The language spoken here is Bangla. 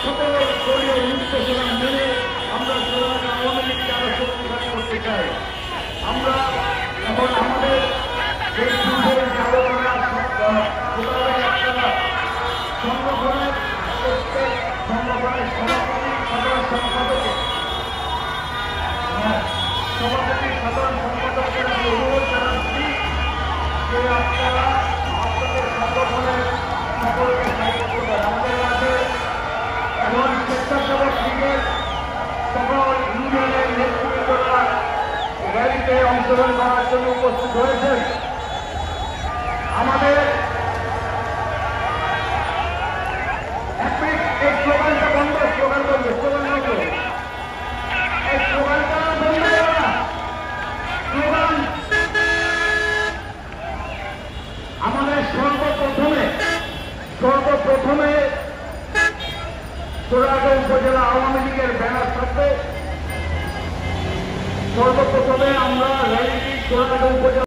সকল দলীয় নির্দেশনা মেনে আমরা আওয়ামী লীগকে আরো শক্তিশালী করতে চাই। আমরা এখন আমাদের এই পূর্বের যে আলোচনা সংগঠনের প্রত্যেক সংগঠনের সভাপতি সাধারণ সম্পাদকে সাধারণ সম্পাদকের আমি অনুরোধ জানাচ্ছি যে আপনারা আপনাদের সংগঠনের সকলকে সাহায্য করবেন। আমাদের মাঝে এখন স্বেচ্ছাসেবক লীগের সকল ইউনিয়নের নেতৃত্বরা র্যালিতে অংশগ্রহণ করার জন্য উপস্থিত হয়েছেন। আমাদের এই স্লোগানটা বন্ধ, স্লোগান বন্ধ, স্লোগান বন্ধ, এই স্লোগানটা বন্ধ না। স্লোগান আমাদের সর্বপ্রথমে সোনারগাঁও উপজেলা আওয়ামী লীগের ব্যানার থাকবে। সর্বপ্রথমে আমরা র্যালিটি সোনারগাঁও উপজেলা